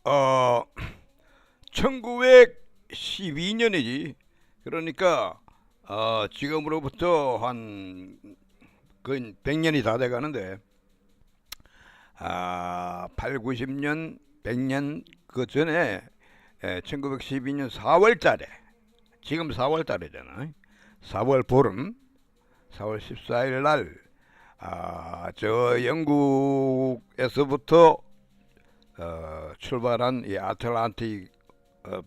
어 1912년이지. 그러니까 지금으로부터 한 거의 100년이 다 돼 가는데, 8, 90년, 100년 그 전에 1912년 4월 달에, 지금 4월 달이잖아. 4월 보름, 4월 14일 날, 저 영국에서부터 출발한 이 아틀란틱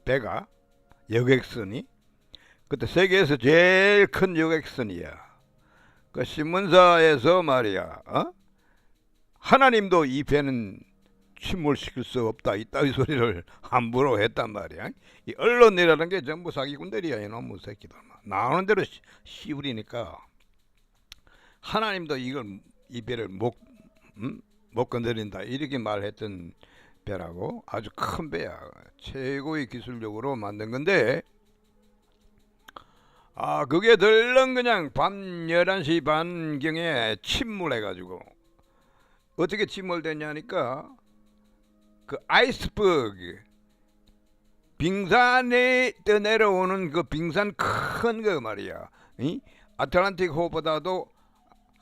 배가, 여객선이 그때 세계에서 제일 큰 여객선이야. 그 신문사에서 말이야, 하나님도 이 배는 침몰시킬 수 없다, 이따위 소리를 함부로 했단 말이야. 이 언론이라는 게 전부 사기꾼들이야, 이놈의 새끼들. 나오는 대로 씨부리니까 하나님도 이 배를 못 건드린다, 이렇게 말했던 배라고. 아주 큰 배야. 최고의 기술력으로 만든 건데, 그게 덜렁 그냥 밤 11시 반경에 침몰해가지고. 어떻게 침몰됐냐니까, 그 아이스버그, 빙산에 떠내려오는 그 빙산 큰 거 말이야. 아틀란틱 호보다도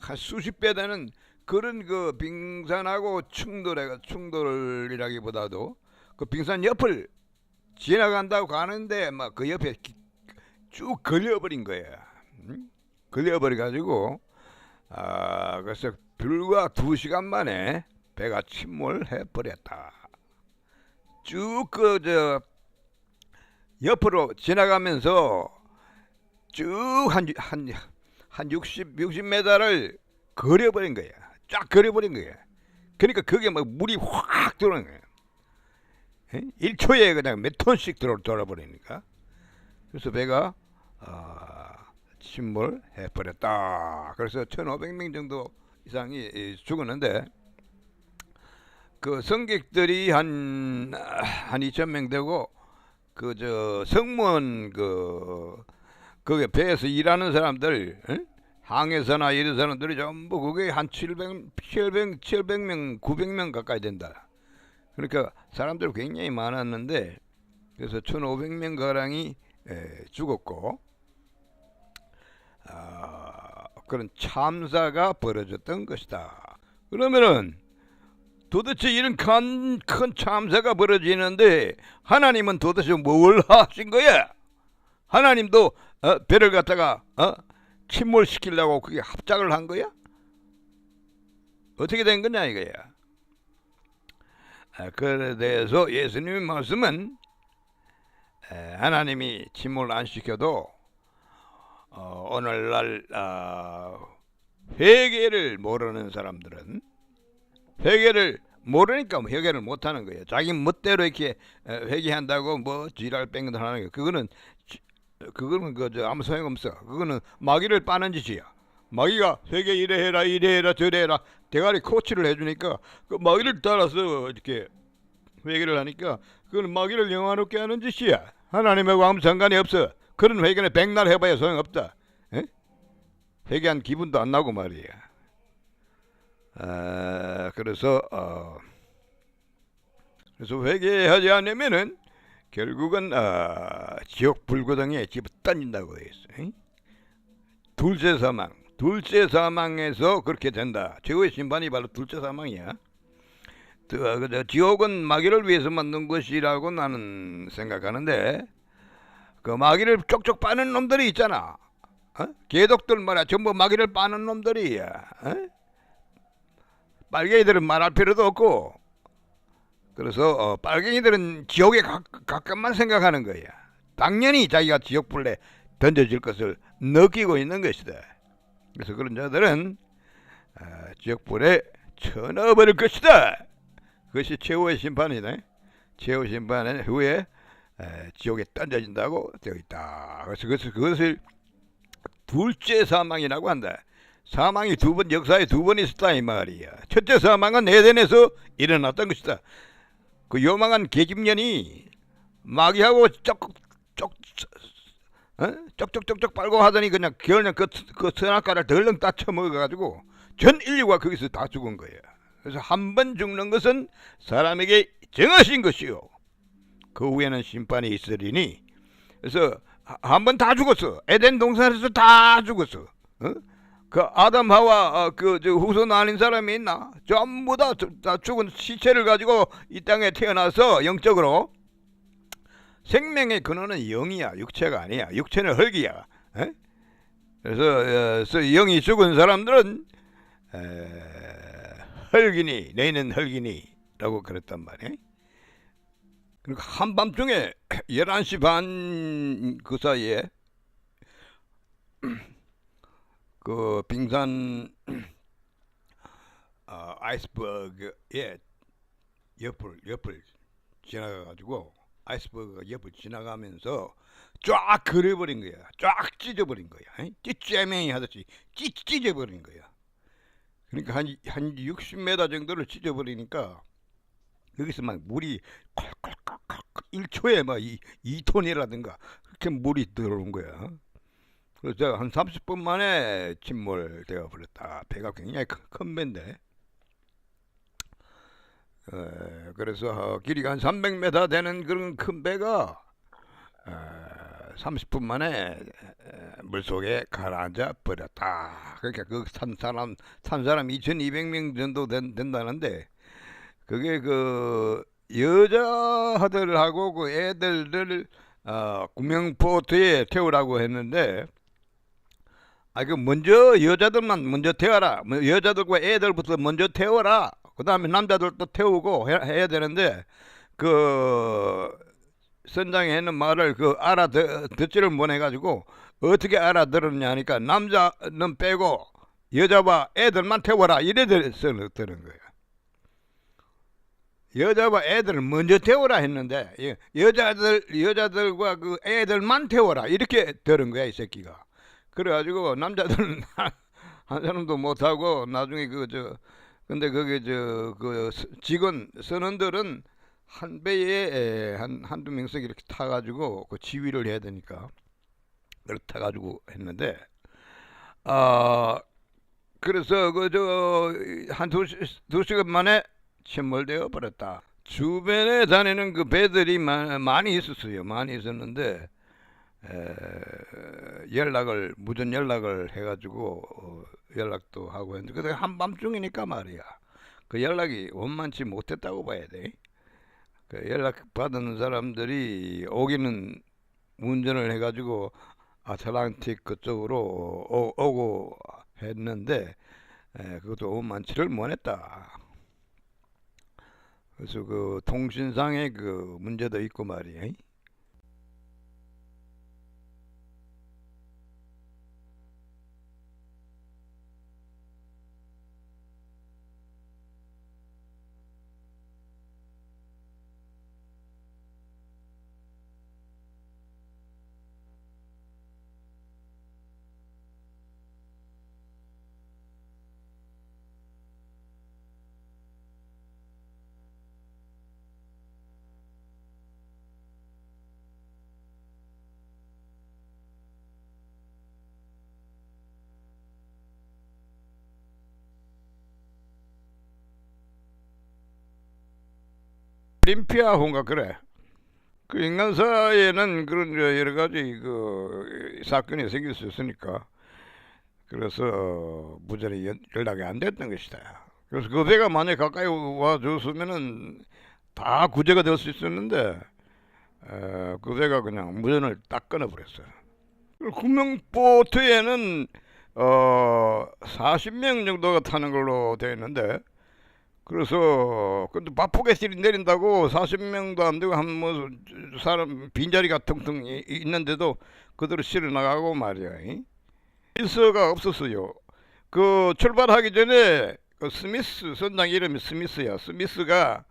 한 수십 배 되는 그런 그 빙산하고 충돌이라기보다도 그 빙산 옆을 지나간다고 가는데 막 그 옆에 쭉 걸려버린 거야. 걸려버려 가지고, 그래서 불과 2시간 만에 배가 침몰해 버렸다. 쭉 옆으로 지나가면서 쭉 한 60m를 걸어버린 거야. 쫙 걸어버린 거야. 그러니까 거기에 막 물이 확 들어오는 거야. 1초에 그냥 몇 톤씩 돌아버리니까. 그래서 배가 침몰해 버렸다. 그래서 1,500명 정도 이상이 죽었는데, 그 승객들이 한 2,000명 되고, 그 승무원, 거기 배에서 일하는 사람들, 항해사나 이런 사람들이 전부 그게 한 700명, 900명 가까이 된다. 그러니까 사람들이 굉장히 많았는데, 그래서 1,500명 가량이 죽었고, 그런 참사가 벌어졌던 것이다. 그러면은 도대체 이런 큰 참사가 벌어지는데 하나님은 도대체 뭘 하신 거야? 하나님도 배를 갖다가 침몰시키려고 그게 합작을 한 거야? 어떻게 된 거냐 이거야. 그에 대해서 예수님의 말씀은, 하나님이 침몰 안 시켜도 오늘날 회개를 모르는 사람들은, 회개를 모르니까 회개를 못하는 거예요. 자기 멋대로 이렇게 회개한다고 뭐 지랄 뺑글 하는 거예요. 그거는 아무 소용없어. 그거는 마귀를 빠는 짓이야. 마귀가 회개 이래 해라 저래 해라 대가리 코치를 해주니까, 그 마귀를 따라서 이렇게 회개를 하니까 그건 마귀를 영화롭게 하는 짓이야. 하나님하고 아무 상관이 없어. 그런 회개는 백날 해봐야 소용없다. 회개한 기분도 안 나고 말이야. 그래서 회개하지 않으면은 결국은 지옥 불구덩이에 집어 던진다고 했어. 둘째 사망에서 그렇게 된다. 최후의 심판이 바로 둘째 사망이야. 지옥은 마귀를 위해서 만든 것이라고 나는 생각하는데, 그 마귀를 쪽쪽 빠는 놈들이 있잖아. 개독들 말이야, 전부 마귀를 빠는 놈들이야. 빨갱이들은 말할 필요도 없고. 그래서 빨갱이들은 지옥에 가깝만 생각하는 거야. 당연히 자기가 지옥불에 던져질 것을 느끼고 있는 것이다. 그래서 그런 자들은 지옥불에 쳐넣어버릴 것이다. 그것이 최후의 심판이네. 최후 심판 후에 지옥에 던져진다고 되어 있다. 그래서 그것을 둘째 사망이라고 한다. 사망이 역사에 두 번 있었다 이 말이야. 첫째 사망은 에덴에서 일어났던 것이다. 그 요망한 계집년이 마귀하고 쪽쪽쪽쪽 빨고 하더니 그냥 그 선악과를 덜렁 따쳐 먹어가지고 전 인류가 거기서 다 죽은 거야. 그래서 한 번 죽는 것은 사람에게 정하신 것이요. 그 후에는 심판이 있으리니. 그래서 한 번 다 죽었어. 에덴 동산에서 다 죽었어. 어? 그 아담 하와 저 후손 아닌 사람이 있나? 전부 다 죽은 시체를 가지고 이 땅에 태어나서 영적으로 생명의 근원은 영이야. 육체가 아니야. 육체는 흙이야. 에? 그래서 영이 죽은 사람들은 흙이니 너희는 흙이니라고 그랬단 말이야. 그러니까 한밤중에 11시 반 그 사이에 그 빙산 아이스버그의 옆을 지나가가지고 아이스버그가 옆을 지나가면서 쫙 그려버린 거야. 쫙 찢어버린 거야. 찢재맹이 하듯이 찢어버린 거야. 그러니까 한 60m 정도를 찢어버리니까 여기서 막 물이 콸콸콸콸 1초에 막 2톤이라든가 그렇게 물이 들어온 거야. 그래서 한 30분 만에 침몰되어 버렸다. 배가 굉장히 큰 배인데 그래서 길이가 한 300m 되는 그런 큰 배가 30분 만에 물속에 가라앉아 버렸다. 그러니까 그 산 사람 2200명 정도 된다는데 그게 그 여자들하고 그 애들을 구명보트에 태우라고 했는데 그 먼저 여자들만 먼저 태워라. 여자들과 애들부터 먼저 태워라. 그 다음에 남자들도 태우고 해야 되는데 그 선장에 있는 말을 그 알아듣지를 못해가지고 어떻게 알아들었냐 하니까 남자는 빼고 여자와 애들만 태워라 이래 들은 거예요. 여자와 애들을 먼저 태워라 했는데 여자들과 그 애들만 태워라 이렇게 들은 거야 이 새끼가. 그래가지고 남자들은 한 사람도 못하고 나중에 근데 거기 그 직원 선원들은 한 배에 한두 명씩 이렇게 타가지고 그 지휘를 해야 되니까 그걸 타가지고 했는데 그래서 한 두 시간 만에 침몰되어 버렸다. 주변에 다니는 그 배들이 많이 있었어요. 많이 있었는데 무전 연락을 해가지고 연락도 하고 했는데 그때 한밤중이니까 말이야. 그 연락이 원만치 못했다고 봐야 돼. 그 연락 받은 사람들이 오기는 운전을 해가지고 아틀란틱 그쪽으로 오고 했는데 그것도 원만치를 못했다. 그래서 그 통신상의 그 문제도 있고 말이야. 올림피아호인가 그래. 그 인간사에는 그런 여러 가지 그 사건이 생길 수 있으니까 그래서 무전이 연락이 안 됐던 것이다. 그래서 그 배가 만약 가까이 와 줬으면은 다 구제가 될 수 있었는데 그 배가 그냥 무전을 딱 끊어버렸어요. 구명보트에는 40명 정도가 타는 걸로 되어 있는데 그래서 근데 마포개실이 내린다고 40명도 안 되고 한 뭐 사람 빈자리가 텅텅 있는데도 그대로 실어 나가고 말이야. 일서가 없었어요. 그 출발하기 전에 그 스미스 선장 이름이 스미스야. 스미스가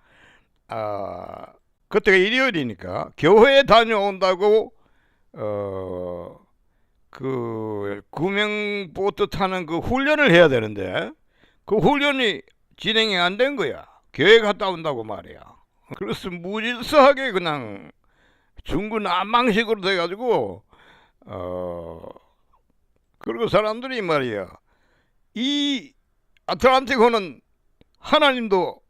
그때가 일요일이니까 교회에 다녀온다고 그 구명보트 타는 그 훈련을 해야 되는데 그 훈련이 진행이 안 된 거야. 교회 갔다 온다고 말이야. 그래서 무질서하게 그냥 중구난방식으로 돼가지고 그리고 사람들이 말이야 이 아틀란틱호는 하나님도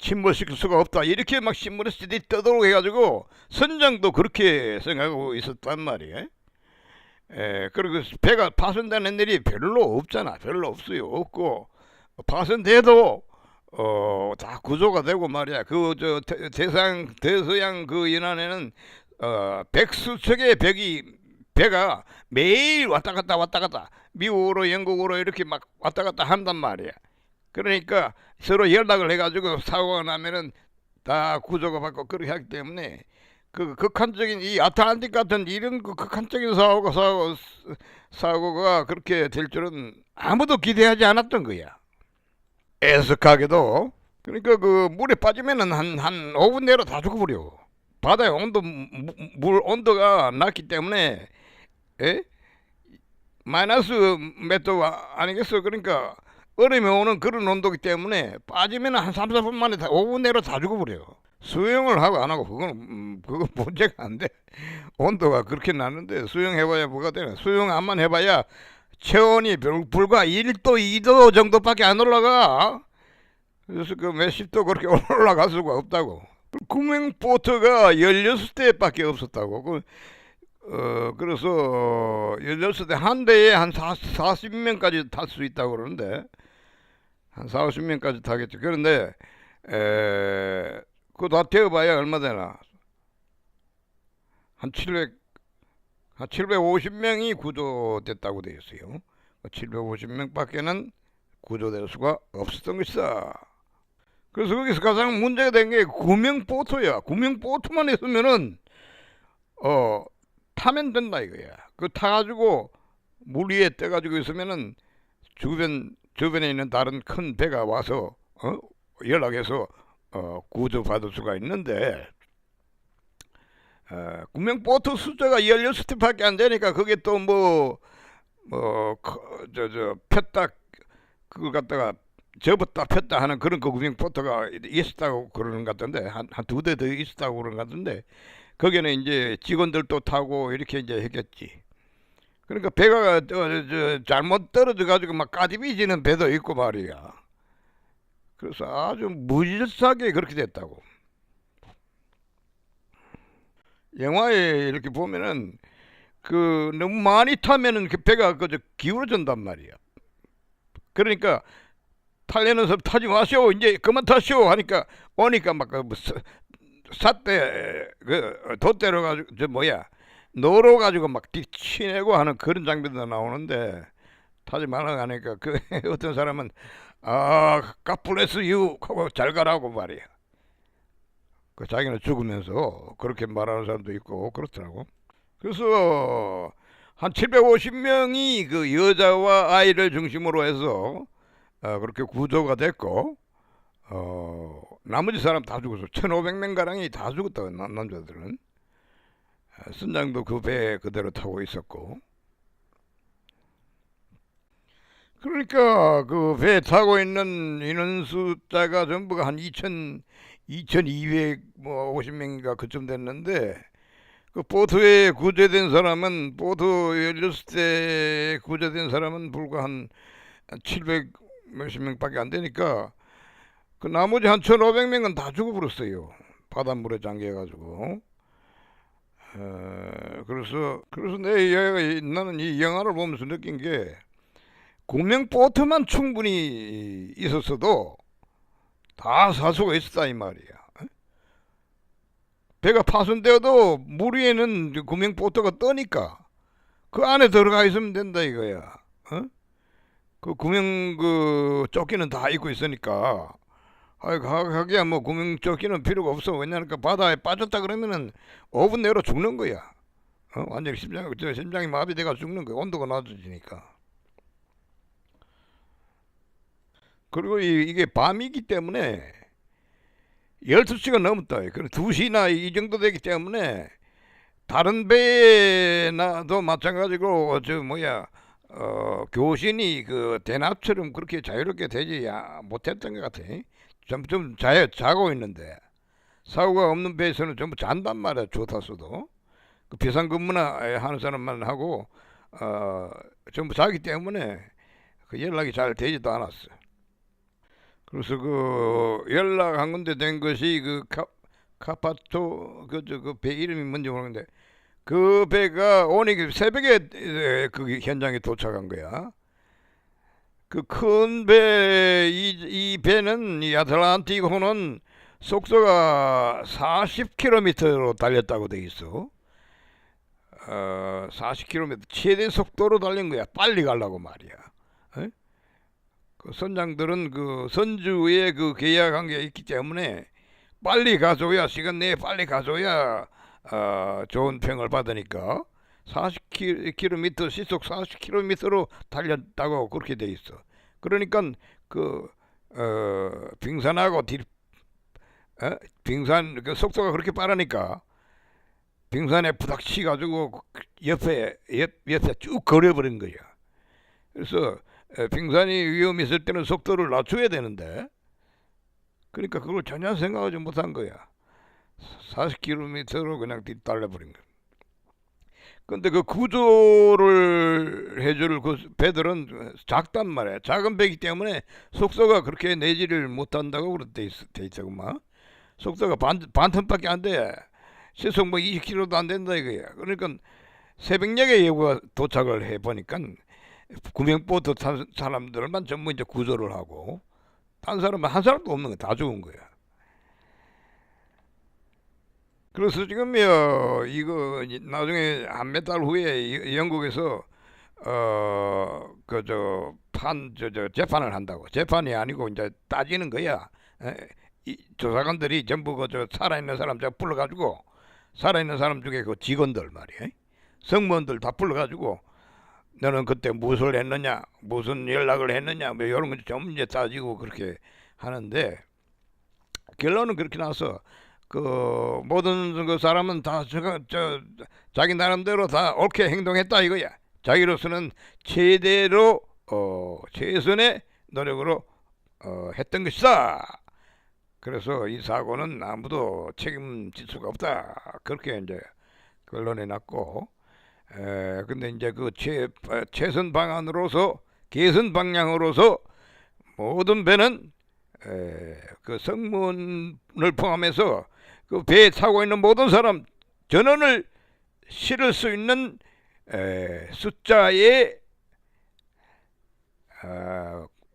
침몰시킬 수가 없다 이렇게 막 신문에서 떠들고 해가지고 선장도 그렇게 생각하고 있었단 말이에요. 그리고 배가 파손되는 일이 별로 없잖아. 별로 없어요. 없고 파손돼도 다 구조가 되고 말이야. 그 저 대서양 그 연안에는 백수척의 배가 매일 왔다 갔다 미국으로 영국으로 이렇게 막 왔다 갔다 한단 말이야. 그러니까 서로 연락을 해가지고 사고가 나면은 다 구조가 받고 그렇게 하기 때문에 그 극한적인 이 아틀란틱 같은 이런 그 극한적인 사고가 그렇게 될 줄은 아무도 기대하지 않았던 거야. 애석하게도. 그러니까 그 물에 빠지면은 한 5분 내로 다 죽어버려. 바다의 물 온도가 낮기 때문에, 에? 마이너스 몇 도 아니겠어. 그러니까 얼음이 오는 그런 온도기 때문에 빠지면 한 3, 4분 만에 5분 내로 다 죽어버려. 수영을 하고 안 하고 그건 문제가 안 돼. 온도가 그렇게 나는데 수영해봐야 뭐가 되나. 수영 안만 해봐야 체온이 불과 1도, 2도 정도밖에 안 올라가. 그래서 그 몇십 도 그렇게 올라갈 수가 없다고. 구명보트가 16대밖에 없었다고. 그래서 16대 한 대에 한 40명까지 탈 수 있다고 그러는데 한 4, 50명까지 타겠죠. 그런데 그거 다 태워봐야 얼마 되나? 한 750명이 구조됐다고 되어 있어요. 750명밖에는 구조될 수가 없었던 것이다. 그래서 거기서 가장 문제가 된 게 구명보트야. 구명보트만 있으면은 타면 된다 이거야. 그 타가지고 물 위에 떠가지고 있으면은 주변에 있는 다른 큰 배가 와서 연락해서 구조받을 수가 있는데 구명보트 숫자가 16대밖에 안 되니까 그게 또 폈다 그걸 갖다가 접었다 폈다 하는 그런 그 구명보트가 있었다고 그러는 것 같던데 한 2대 더 있었다고 그러는 것 같은데 거기는 이제 직원들도 타고 이렇게 이제 했겠지. 그러니까 배가 잘못 떨어져 가지고 막 까디비지는 배도 있고 말이야. 그래서 아주 무질서하게 그렇게 됐다고. 영화에 이렇게 보면은 그 너무 많이 타면은 그 배가 그저 기울어진단 말이야. 그러니까 타려는 사람 타지 마시오. 이제 그만 타시오 하니까 오니까 막 삿대 그 돛대로 가지고 노로 가지고 막 뒤치내고 하는 그런 장면도 나오는데 타지 말라고 하니까 그 어떤 사람은 God bless you 하고 잘 가라고 말이야. 그 자기는 죽으면서 그렇게 말하는 사람도 있고 그렇더라고. 그래서 한 750명이 그 여자와 아이를 중심으로 해서 그렇게 구조가 됐고 나머지 사람 다 죽었어. 1,500명 가량이 다 죽었다. 남자들은. 선장도 그 배에 그대로 타고 있었고. 그러니까 그 배에 타고 있는 인원 숫자가 전부가 한 2,250명인가 그쯤 됐는데 그 보트에 구조된 사람은 보트 16대 구조된 사람은 불과 한 700 몇십 명밖에 안 되니까 그 나머지 한 1,500명은 다 죽어버렸어요. 바닷물에 잠겨가지고. 그래서 나는 이 영화를 보면서 느낀 게 구명보트만 충분히 있었어도 다 사수가 있었다 이 말이야. 배가 파손되어도 물 위에는 구명보트가 떠니까 그 안에 들어가 있으면 된다 이거야. 그 구명 그 조끼는 다 입고 있으니까 하기야 뭐 구명 조끼는 필요가 없어. 왜냐하면 그 바다에 빠졌다 그러면은 5분 내로 죽는 거야. 완전히 심장이 마비돼가 죽는 거야. 온도가 낮아지니까. 그리고 이게 밤이기 때문에 12시가 넘었다. 그럼 2시나 이 정도 되기 때문에 다른 배나도 마찬가지고 교신이 그 대낮처럼 그렇게 자유롭게 되지 못했던 것 같아. 좀 자고 있는데 사고가 없는 배에서는 전부 잔단 말이야. 조타수도 그 비상근무나 하는 사람만 하고 전부 자기 때문에 그 연락이 잘 되지도 않았어. 그래서 그 연락한 건데 된 것이 그 카파토 그 배 이름이 뭔지 모르는데 그 배가 오늘 새벽에 그 현장에 도착한 거야. 그 큰 배, 이 배는 이 아틀란틱호는 속도가 40km로 달렸다고 돼 있어. 40km 최대 속도로 달린 거야. 빨리 가려고 말이야. 에? 그 선장들은 그 선주의 그 계약한 게 있기 때문에 빨리 가줘야 시간 내에 빨리 가줘야 좋은 평을 받으니까 40km 시속 40km로 달렸다고 그렇게 돼 있어. 그러니까 그 빙산하고 빙산 그 속도가 그렇게 빠르니까 빙산에 부닥치 가지고 옆에 쭉 걸어버린 거야. 그래서 빙산이 위험이 있을 때는 속도를 낮춰야 되는데 그러니까 그걸 전혀 생각하지 못한 거야. 40km로 그냥 달려버린 거야. 근데 그 구조를 해줄 그 배들은 작단 말이야. 작은 배이기 때문에 속도가 그렇게 내지를 못한다고 그렇게 돼 있더구만. 속도가 반톤밖에 안 돼. 시속 뭐 20km도 안 된다 이거야. 그러니까 새벽녘에 예고가 도착을 해 보니까 구명보트 탄 사람들만 전부 이제 구조를 하고 딴 사람은 한 사람도 없는 거야. 다 죽은 거야. 그래서 지금요 이거 나중에 한 몇 달 후에 영국에서 그 저 재판을 한다고. 재판이 아니고 이제 따지는 거야. 이 조사관들이 전부 그 저 살아있는 사람 저 불러가지고 살아있는 사람 중에 그 직원들 말이야. 승무원들 다 불러가지고 너는 그때 무엇을 했느냐, 무슨 연락을 했느냐, 뭐 이런 거 전부 이제 따지고 그렇게 하는데 결론은 그렇게 나서 그 모든 그 사람은 다 자기 나름대로 다 옳게 행동했다 이거야. 자기로서는 최대로 최선의 노력으로 했던 것이다. 그래서 이 사고는 아무도 책임질 수가 없다. 그렇게 이제 결론이 났고, 근데 이제 그 최선 방안으로서 개선 방향으로서 모든 배는 그 승무원을 포함해서 그 배에 타고 있는 모든 사람 전원을 실을 수 있는 숫자의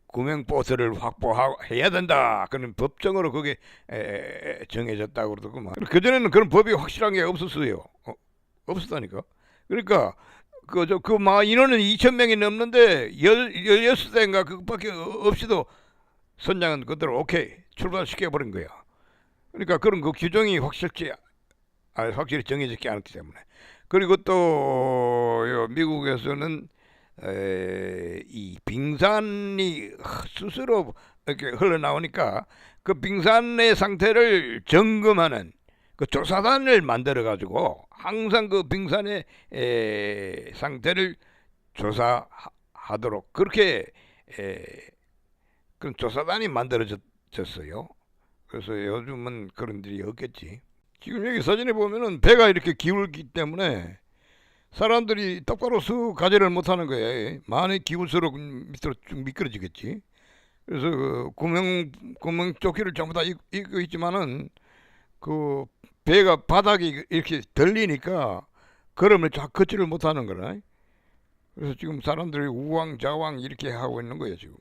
구명보트를 확보해야 된다. 그런 법정으로 그게 정해졌다고 그러더구만. 그전에는 그런 법이 확실한 게 없었어요. 없었다니까. 그러니까 인원은 2,000명이 넘는데 16대인가 그것밖에 없이도 선장은 그대로 오케이 출발시켜버린 거야. 그러니까 그런 그 규정이 확실히 정해졌지 않기 때문에. 그리고 또 미국에서는 이 빙산이 스스로 이렇게 흘러나오니까 그 빙산의 상태를 점검하는 그 조사단을 만들어 가지고 항상 그 빙산의 상태를 조사하도록 그렇게 그런 조사단이 만들어졌어요. 그래서 요즘은 그런 일이 없겠지. 지금 여기 사진에 보면은 배가 이렇게 기울기 때문에 사람들이 똑바로 수 가지를 못하는 거예요. 많이 기울수록 밑으로 쭉 미끄러지겠지. 그래서 그 구명조끼를 전부 다 입고 있지만은 그 배가 바닥이 이렇게 들리니까 걸음을 쫙 걷지를 못하는 거라. 그래서 지금 사람들이 우왕좌왕 이렇게 하고 있는 거예요 지금.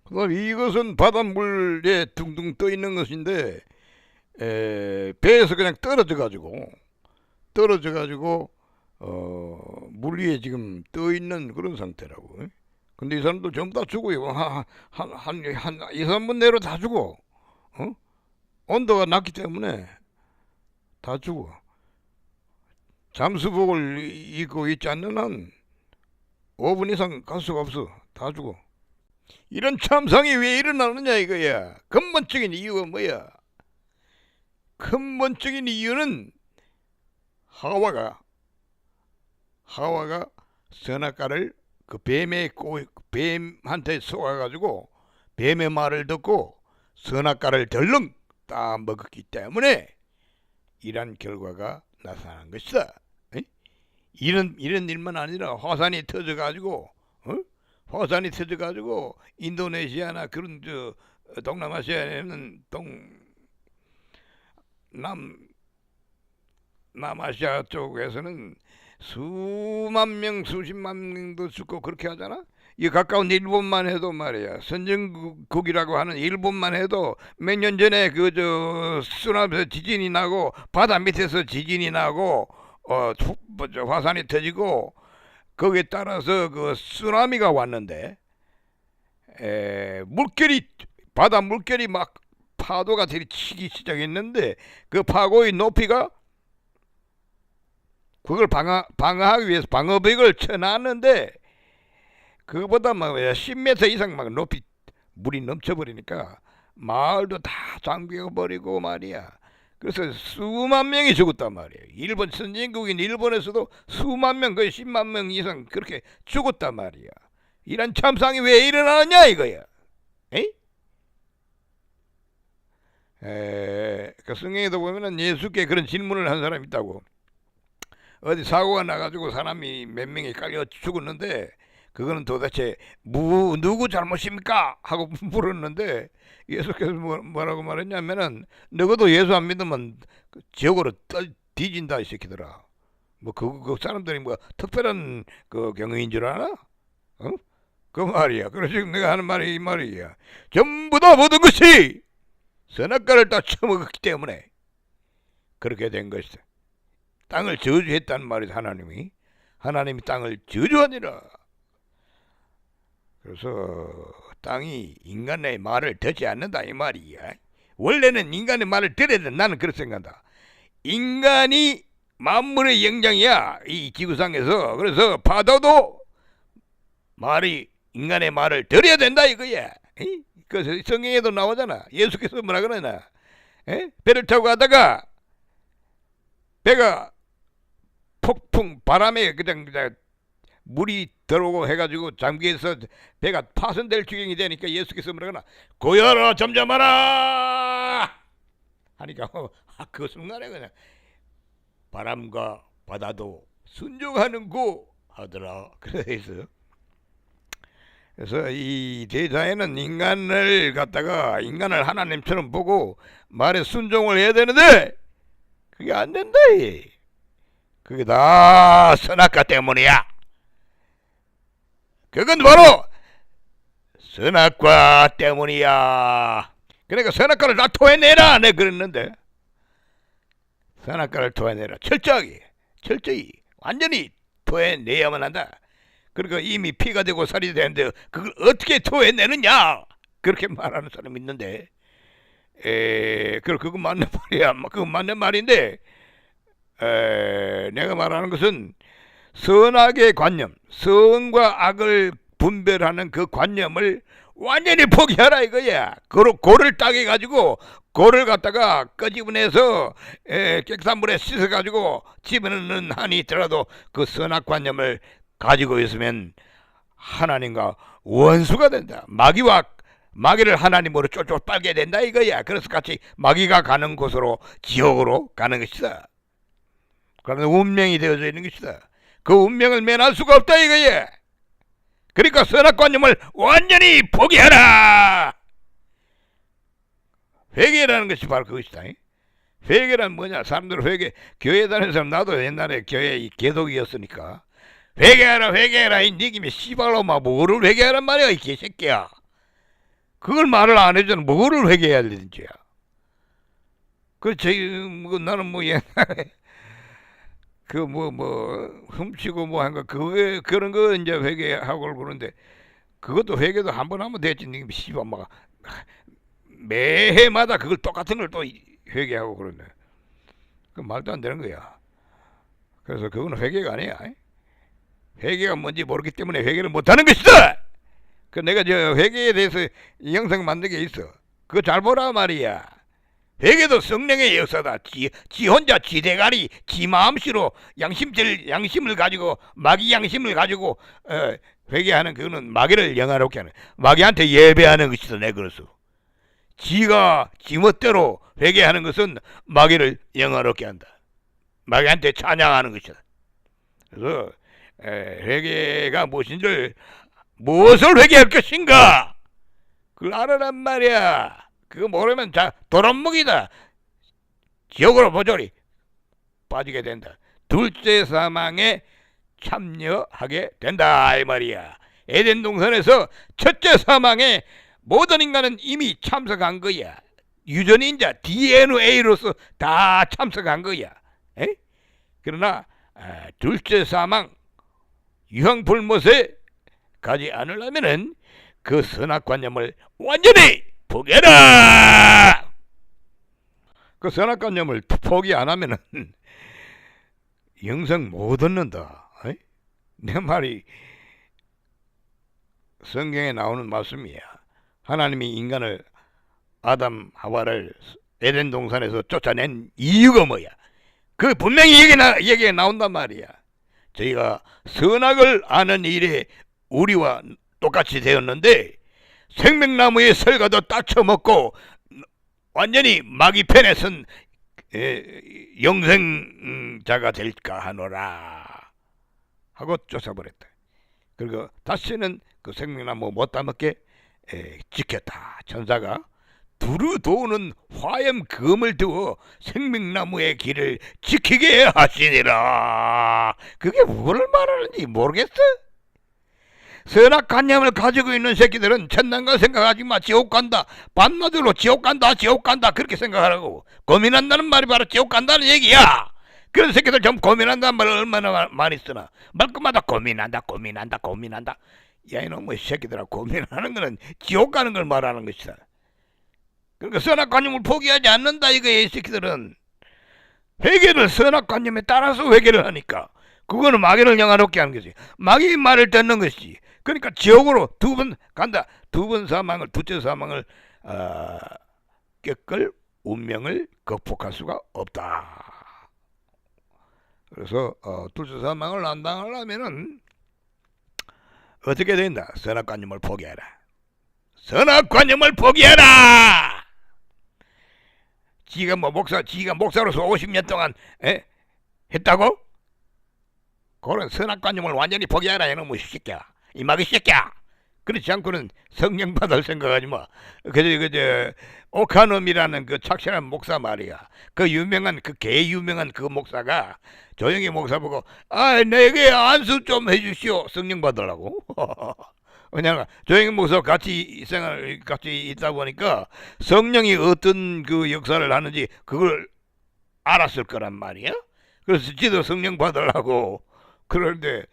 그다음 이것은 바닷물에 둥둥 떠 있는 것인데 배에서 그냥 떨어져 가지고 물 위에 지금 떠 있는 그런 상태라고. 근데 이 사람도 전부 다 죽어요. 한 2, 3분 내로 다 죽어. 온도가 낮기 때문에 다 죽어. 잠수복을 입고 있지 않는 한 5분 이상 갈 수가 없어. 다 죽어. 이런 참상이 왜 일어나느냐 이거야. 근본적인 이유가 뭐야? 근본적인 이유는 하와가 선악과를 그 뱀한테 속아가지고 뱀의 말을 듣고 선악과를 덜렁 따 먹었기 때문에 이런 결과가 나타난 것이다. 이런 일만 아니라 화산이 터져가지고 화산이 터져가지고 인도네시아나 그런 동남아시아에는 남아시아 쪽에서는 수만 명, 수십만 명도 죽고 그렇게 하잖아. 이 가까운 일본만 해도 말이야. 선진국이라고 하는 일본만 해도 몇 년 전에 쓰나미에서 지진이 나고 바다 밑에서 지진이 나고 화산이 터지고 거기에 따라서 그 쓰나미가 왔는데 바다 물결이 막 파도가 들이치기 시작했는데 그 파고의 높이가 그걸 방어하기 위해서 방어벽을 쳐놨는데 그거보다 막 10m 이상 막 높이 물이 넘쳐버리니까 마을도 다 잠겨 버리고 말이야. 그래서 수만 명이 죽었단 말이에요. 일본 선진국인 일본에서도 수만 명, 거의 10만 명 이상 그렇게 죽었단 말이야. 이런 참상이 왜 일어나느냐 이거야. 그 성경에도 보면은 예수께 그런 질문을 한 사람이 있다고. 어디 사고가 나가지고 사람이 몇 명이 깔려 죽었는데 그거는 도대체 누구 잘못입니까? 하고 물었는데 예수께서 뭐라고 말했냐면은 너희도 예수 안 믿으면 지옥으로 뒤진다 이 새끼들아. 뭐 그 사람들이 뭐 특별한 그 경우인 줄 아나? 그 말이야. 그래서 지금 내가 하는 말이 이 말이야. 전부 다 모든 것이 선악과를 다 처먹었기 때문에 그렇게 된 것이다. 땅을 저주했다는 말이다. 하나님이 땅을 저주하니라. 그래서 땅이 인간의 말을 듣지 않는다 이 말이야. 원래는 인간의 말을 들어야 돼. 나는 그렇게 생각한다. 인간이 만물의 영장이야 이 지구상에서. 그래서 바다도 인간의 말을 들어야 된다 이거야. 그래서 성경에도 나오잖아. 예수께서 뭐라 그러나? 배를 타고 가다가 배가 폭풍 바람에 그냥 물이 들어오고 해가지고 잠기에서 배가 파손될 지경이 되니까 예수께서 뭐라 그러나? 고여라 잠잠하라 하니까 그 순간에 그냥 바람과 바다도 순종하는고 하더라. 그래서 이 대자에는 인간을 하나님처럼 보고 말에 순종을 해야 되는데 그게 안 된다. 그게 다 선악과 때문이야. 그건 바로 선악과 때문이야. 그러니까 선악과를 다 토해내라 내가 그랬는데 선악과를 토해내라. 철저히 완전히 토해내야만 한다. 그러니까 이미 피가 되고 살이 되는데 그걸 어떻게 토해내느냐 그렇게 말하는 사람이 있는데 그거 맞는 말이야. 그거 맞는 말인데 내가 말하는 것은 선악의 관념, 선과 악을 분별하는 그 관념을 완전히 포기하라 이거야. 고를 따게 가지고 고를 갖다가 끄집어내서 깨끗한 물에 씻어가지고 집어넣는 한이 있더라도 그 선악 관념을 가지고 있으면 하나님과 원수가 된다. 마귀를 하나님으로 쫄쫄 빨게 된다 이거야. 그래서 같이 마귀가 가는 곳으로 지옥으로 가는 것이다. 그러나 운명이 되어져 있는 것이다. 그 운명을 면할 수가 없다 이거야. 그러니까 선악관념을 완전히 포기하라. 회개라는 것이 바로 그것이다. 회개란 뭐냐? 사람들은 교회 다니는 사람, 나도 옛날에 교회 개독이었으니까 회개하라 이 니김에 씨발로마 뭐를 회개하란 말이야 이 개새끼야. 그걸 말을 안 해주는 뭐를 회개해야 되는지야. 나는 뭐 옛날에 훔치고 뭐 한 거 그런 거 이제 회개하고 그러는데 그것도 회개도 한 번 하면 됐지. 니 씨발 막 매해마다 그걸 똑같은 걸 또 회개하고 그러네. 그 말도 안 되는 거야. 그래서 그거는 회개가 아니야. 회개가 뭔지 모르기 때문에 회개를 못하는 것이다. 그 내가 회개에 대해서 이 영상 만든 게 있어. 그거 잘 보라 말이야. 회개도 성령의 역사다. 지 혼자 지 대가리 지 마음씨로 양심을 가지고 마귀 양심을 가지고 회개하는 그거는 마귀를 영화롭게 하는, 마귀한테 예배하는 것이다. 내 그래서 지가 지멋대로 회개하는 것은 마귀를 영화롭게 한다. 마귀한테 찬양하는 것이다. 그래서 회개가 무엇인지를 무엇을 회개할 것인가? 그걸 알아란 말이야. 그거 모르면 도란묵이다. 지옥으로 모조리 빠지게 된다. 둘째 사망에 참여하게 된다 이 말이야. 에덴 동산에서 첫째 사망에 모든 인간은 이미 참석한 거야. 유전인자 DNA로서 다 참석한 거야. 에? 그러나 둘째 사망 유황불못에 가지 않으려면은 그 선악관념을 완전히 포기해라. 그 선악관념을 포기 안 하면은 영생 못 얻는다. 에? 내 말이 성경에 나오는 말씀이야. 하나님이 인간을 아담 하와를 에덴 동산에서 쫓아낸 이유가 뭐야? 그 분명히 얘기가 나온단 말이야. 저희가 선악을 아는 일에 우리와 똑같이 되었는데 생명나무의 설과도 따쳐먹고 완전히 마귀 편에 선 영생자가 될까 하노라 하고 쫓아버렸다. 그리고 다시는 그 생명나무 못 따먹게 지켰다. 천사가 두루 도는 화염 검을 두어 생명나무의 길을 지키게 하시니라. 그게 뭘 말하는지 모르겠어? 선악관념을 가지고 있는 새끼들은 천당가 생각하지 마. 지옥 간다. 밤낮으로 지옥 간다. 지옥 간다. 그렇게 생각하라고. 고민한다는 말이 바로 지옥 간다는 얘기야. 그런 새끼들 좀 고민한다는 말을 얼마나 많이 쓰나. 말끝마다 고민한다. 야 이놈의 새끼들아, 고민하는 거는 지옥 가는 걸 말하는 것이다. 그러니까 선악관념을 포기하지 않는다 이거야. 이 새끼들은 회개를 선악관념에 따라서 회개를 하니까 그거는 마귀를 영화롭게 하는 거지. 마귀의 말을 듣는 것이지. 그러니까 지옥으로 두 번 간다. 두 번 사망을, 둘째 사망을 겪을 운명을 극복할 수가 없다. 그래서 둘째 사망을 안 당하려면은 어떻게 된다? 선악관념을 포기해라. 선악관념을 포기해라. 지가 목사로서 50년 동안 했다고? 그런 선악관념을 완전히 포기하라 이놈의 새끼야. 이 마귀 새끼야. 그렇지 않고는 성령 받을 생각하지 마. 그저 오카놈이라는 그 착실한 목사 말이야. 그 유명한 그 목사가 조영희 목사 보고 내게 안수 좀 해주시오. 성령 받으라고. 왜냐면 조영희 목사 같이 있다 보니까 성령이 어떤 그 역사를 하는지 그걸 알았을 거란 말이야. 그래서 지도 성령 받으라고. 그런데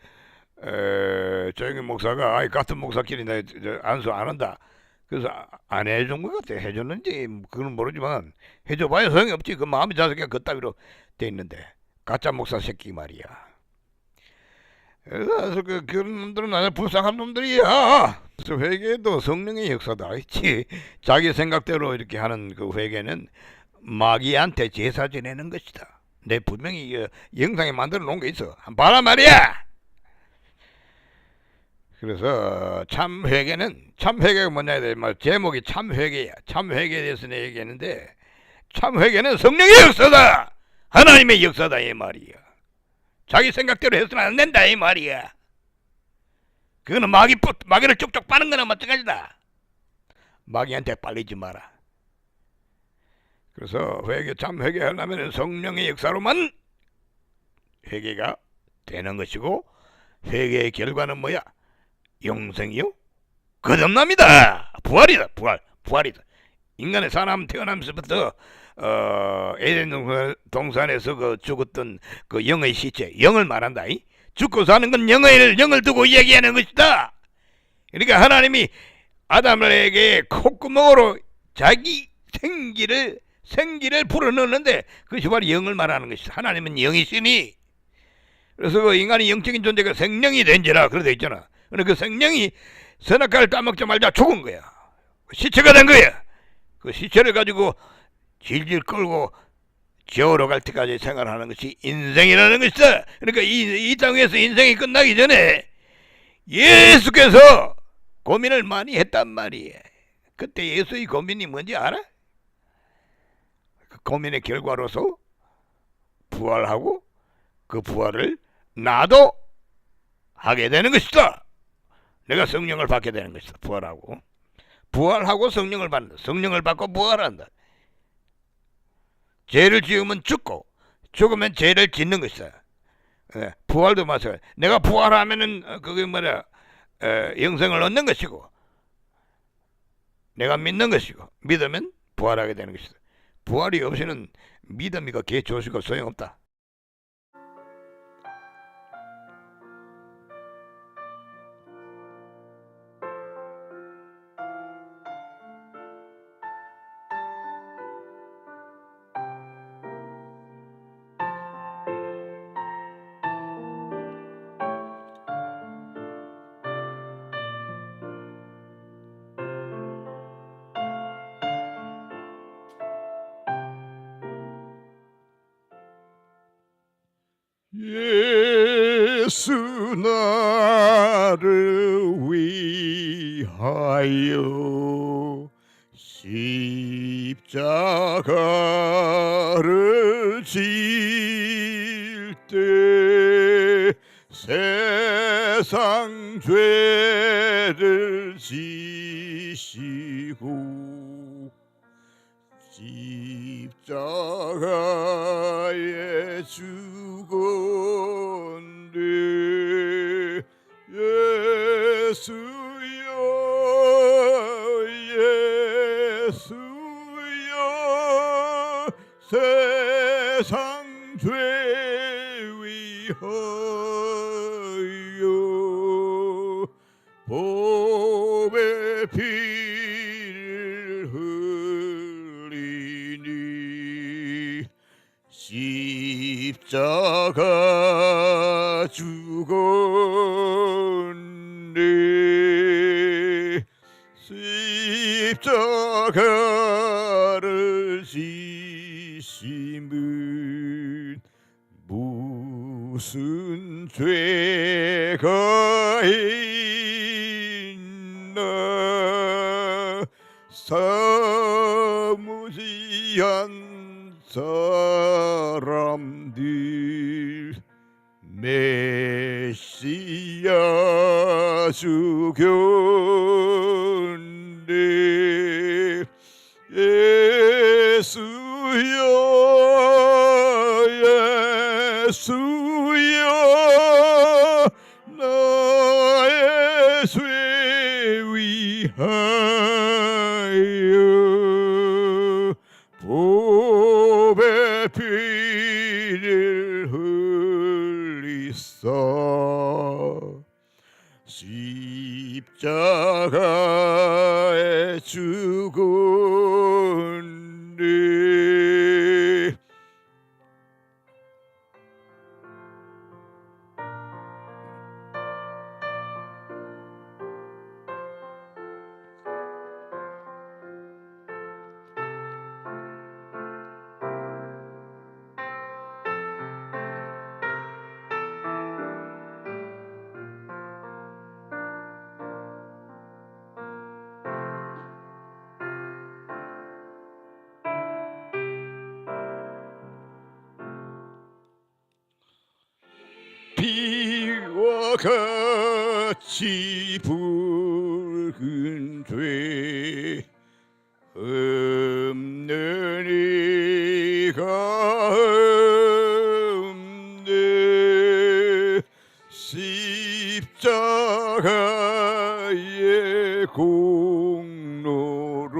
조영희 목사가 같은 목사끼리 안수 안 한다. 그래서 안 해준 것 같아. 해줬는지 그건 모르지만 해줘봐야 소용이 없지. 그 마음이 자석이가 그따위로 돼 있는데 가짜 목사 새끼 말이야. 그래서 그런 놈들은 아주 불쌍한 놈들이야. 그래서 회개도 성령의 역사다. 있지. 자기 생각대로 이렇게 하는 그 회개는 마귀한테 제사 지내는 것이다. 내 분명히 영상에 만들어 놓은 게 있어. 한번 봐라 말이야. 그래서 참회개가 뭐냐 제목이 참회개야. 참회개에 대해서 내 얘기했는데 참회개는 성령의 역사다. 하나님의 역사다 이 말이야. 자기 생각대로 해서는 안 된다 이 말이야. 그거는 마귀를 쪽쪽 빠는 거나 마찬가지다. 마귀한테 빨리지 마라. 그래서 참회개하려면 성령의 역사로만 회개가 되는 것이고, 회개의 결과는 뭐야? 영생이요? 거듭납니다. 부활이다. 부활이다. 인간의 사람 태어나면서부터 에덴 동산에서 그 죽었던 그 영의 시체, 영을 말한다. 죽고 사는 건 영을 두고 얘기하는 것이다. 그러니까 하나님이 아담에게 콧구멍으로 자기 생기를 불어넣는데 그것이 바로 영을 말하는 것이다. 하나님은 영이시니. 그래서 그 인간이 영적인 존재가 생명이 된지라 그러돼 있잖아. 근데 그 생명이 선악과를 따먹자 말자 죽은 거야. 시체가 된 거야. 그 시체를 가지고 질질 끌고 지옥으로 갈 때까지 생활하는 것이 인생이라는 것이다. 그러니까 이 땅에서 인생이 끝나기 전에 예수께서 고민을 많이 했단 말이에요. 그때 예수의 고민이 뭔지 알아? 그 고민의 결과로서 부활하고 그 부활을 나도 하게 되는 것이다. 내가 성령을 받게 되는 것이다. 부활하고 성령을 받는다. 성령을 받고 부활한다. 죄를 지으면 죽고 죽으면 죄를 짓는 것이다. 부활도 마찬가지. 내가 부활하면은 그게 뭐냐, 영생을 얻는 것이고, 내가 믿는 것이고, 믿으면 부활하게 되는 것이다. 부활이 없이는 믿음이가 개 조시고 소용없다. 예수 나를 위하여 십자가를 질 때 세상 죄를 지시고 십자가에 죽었네. 예수여 예수여 세상 죄 위하여 보배 피를 흘리니 십자가 죽었네. 십자가를 지심은 무슨 죄가 있나. 사무지한 사람들 메시아 죽였네. 예수여 예수여 나의 죄 위하여 보배 피를 흘리사 십자가에 죽었네. 비와 같이 붉은 죄 없는 이가 없네. 십자가의 공로로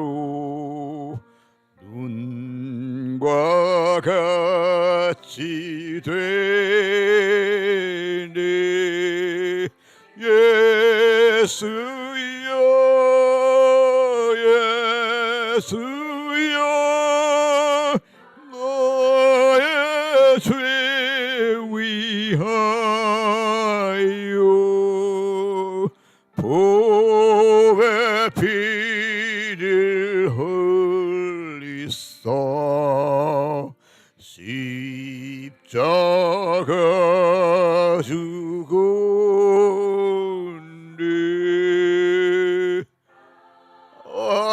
눈과 같이 되네. 예수여 예수여 너의 죄 위하여 보배 피를 흘리사 십자가 죽었네.